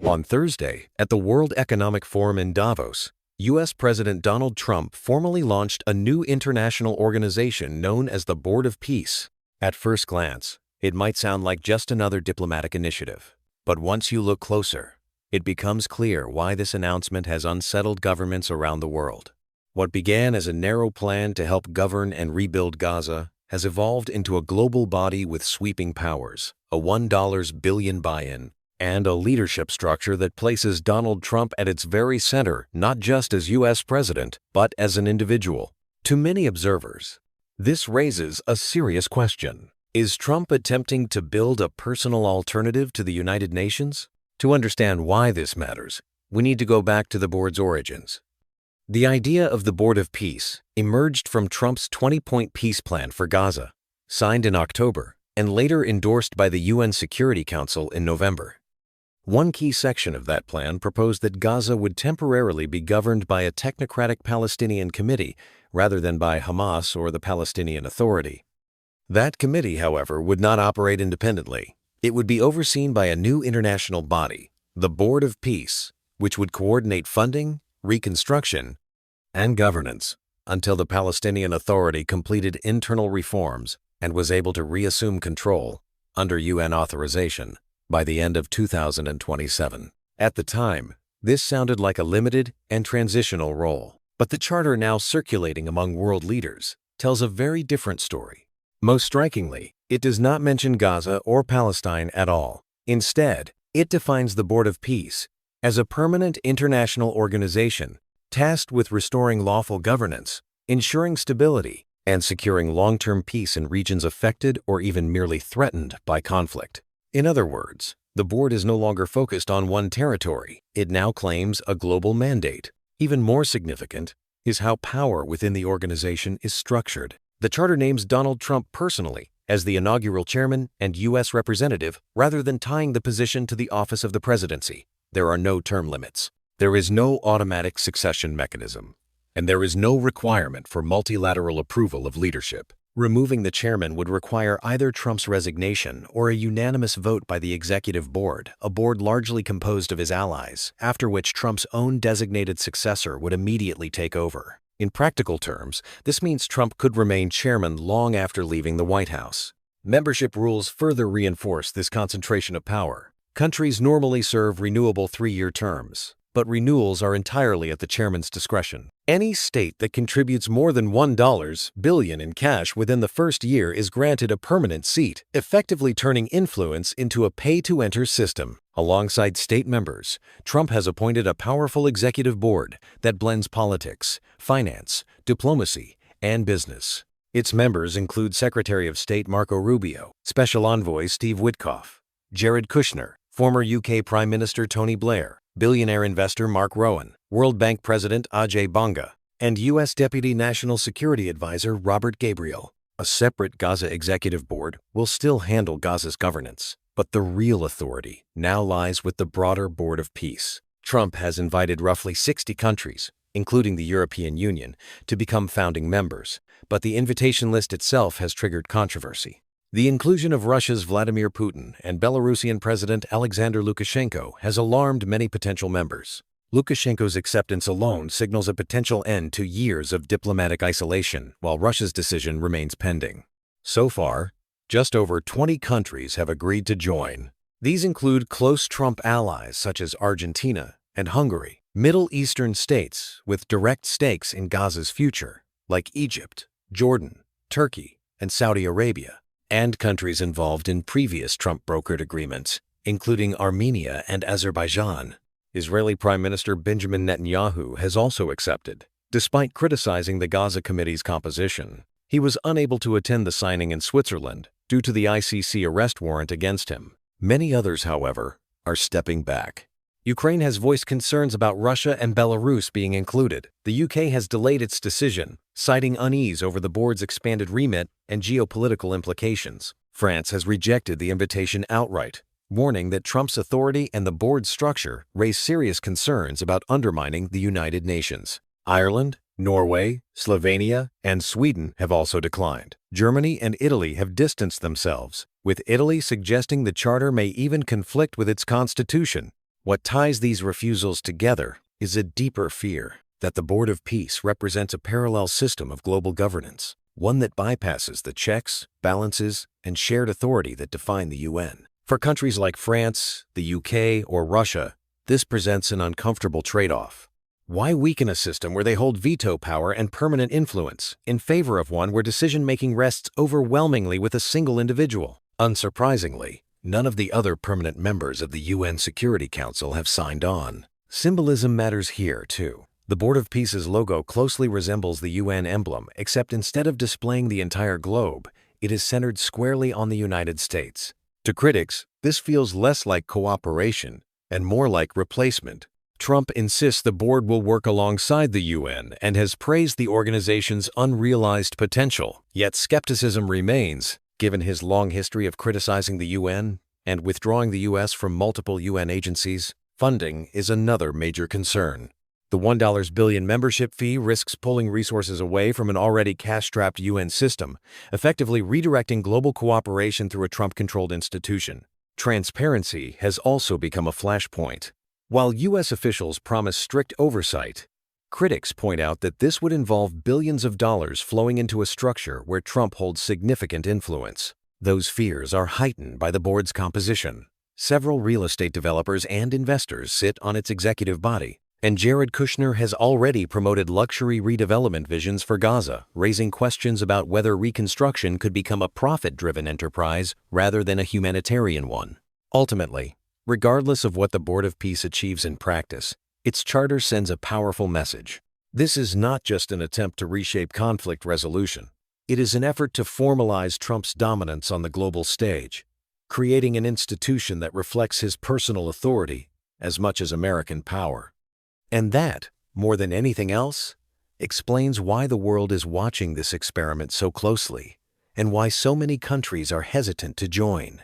On Thursday, at the World Economic Forum in Davos, U.S. President Donald Trump formally launched a new international organization known as the Board of Peace. At first glance, it might sound like just another diplomatic initiative. But once you look closer, it becomes clear why this announcement has unsettled governments around the world. What began as a narrow plan to help govern and rebuild Gaza has evolved into a global body with sweeping powers, a $1 billion buy-in, and a leadership structure that places Donald Trump at its very center, not just as U.S. president, but as an individual. To many observers, this raises a serious question. Is Trump attempting to build a personal alternative to the United Nations? To understand why this matters, we need to go back to the board's origins. The idea of the Board of Peace emerged from Trump's 20-point peace plan for Gaza, signed in October and later endorsed by the UN Security Council in November. One key section of that plan proposed that Gaza would temporarily be governed by a technocratic Palestinian committee rather than by Hamas or the Palestinian Authority. That committee, however, would not operate independently. It would be overseen by a new international body, the Board of Peace, which would coordinate funding, reconstruction, and governance until the Palestinian Authority completed internal reforms and was able to reassume control, under UN authorization, by the end of 2027. At the time, this sounded like a limited and transitional role. But the charter now circulating among world leaders tells a very different story. Most strikingly, it does not mention Gaza or Palestine at all. Instead, it defines the Board of Peace as a permanent international organization tasked with restoring lawful governance, ensuring stability, and securing long-term peace in regions affected or even merely threatened by conflict. In other words, the board is no longer focused on one territory. It now claims a global mandate. Even more significant is how power within the organization is structured. The charter names Donald Trump personally as the inaugural chairman and U.S. representative rather than tying the position to the office of the presidency. There are no term limits. There is no automatic succession mechanism, and there is no requirement for multilateral approval of leadership. Removing the chairman would require either Trump's resignation or a unanimous vote by the executive board, a board largely composed of his allies, after which Trump's own designated successor would immediately take over. In practical terms, this means Trump could remain chairman long after leaving the White House. Membership rules further reinforce this concentration of power. Countries normally serve renewable 3-year terms, but renewals are entirely at the chairman's discretion. Any state that contributes more than $1 billion in cash within the first year is granted a permanent seat, effectively turning influence into a pay-to-enter system. Alongside state members, Trump has appointed a powerful executive board that blends politics, finance, diplomacy, and business. Its members include Secretary of State Marco Rubio, Special Envoy Steve Witkoff, Jared Kushner, former UK Prime Minister Tony Blair, billionaire investor Mark Rowan, World Bank President Ajay Banga, and U.S. Deputy National Security Advisor Robert Gabriel. A separate Gaza Executive Board will still handle Gaza's governance, but the real authority now lies with the broader Board of Peace. Trump has invited roughly 60 countries, including the European Union, to become founding members, but the invitation list itself has triggered controversy. The inclusion of Russia's Vladimir Putin and Belarusian President Alexander Lukashenko has alarmed many potential members. Lukashenko's acceptance alone signals a potential end to years of diplomatic isolation, while Russia's decision remains pending. So far, just over 20 countries have agreed to join. These include close Trump allies such as Argentina and Hungary, Middle Eastern states with direct stakes in Gaza's future, like Egypt, Jordan, Turkey, and Saudi Arabia, and countries involved in previous Trump-brokered agreements, including Armenia and Azerbaijan. Israeli Prime Minister Benjamin Netanyahu has also accepted. Despite criticizing the Gaza Committee's composition, he was unable to attend the signing in Switzerland due to the ICC arrest warrant against him. Many others, however, are stepping back. Ukraine has voiced concerns about Russia and Belarus being included. The UK has delayed its decision, citing unease over the board's expanded remit and geopolitical implications. France has rejected the invitation outright, warning that Trump's authority and the board's structure raise serious concerns about undermining the United Nations. Ireland, Norway, Slovenia, and Sweden have also declined. Germany and Italy have distanced themselves, with Italy suggesting the charter may even conflict with its constitution, What ties these refusals together is a deeper fear that the Board of Peace represents a parallel system of global governance, one that bypasses the checks, balances, and shared authority that define the UN. For countries like France, the UK, or Russia, this presents an uncomfortable trade-off. Why weaken a system where they hold veto power and permanent influence in favor of one where decision-making rests overwhelmingly with a single individual? Unsurprisingly, none of the other permanent members of the UN Security Council have signed on. Symbolism matters here, too. The Board of Peace's logo closely resembles the UN emblem, except instead of displaying the entire globe, it is centered squarely on the United States. To critics, this feels less like cooperation and more like replacement. Trump insists the board will work alongside the UN and has praised the organization's unrealized potential. Yet skepticism remains, given his long history of criticizing the UN and withdrawing the U.S. from multiple UN agencies. Funding is another major concern. The $1 billion membership fee risks pulling resources away from an already cash-strapped UN system, effectively redirecting global cooperation through a Trump-controlled institution. Transparency has also become a flashpoint. While U.S. officials promise strict oversight, critics point out that this would involve billions of dollars flowing into a structure where Trump holds significant influence. Those fears are heightened by the board's composition. Several real estate developers and investors sit on its executive body, and Jared Kushner has already promoted luxury redevelopment visions for Gaza, raising questions about whether reconstruction could become a profit-driven enterprise rather than a humanitarian one. Ultimately, regardless of what the Board of Peace achieves in practice, its charter sends a powerful message. This is not just an attempt to reshape conflict resolution. It is an effort to formalize Trump's dominance on the global stage, creating an institution that reflects his personal authority as much as American power. And that, more than anything else, explains why the world is watching this experiment so closely and why so many countries are hesitant to join.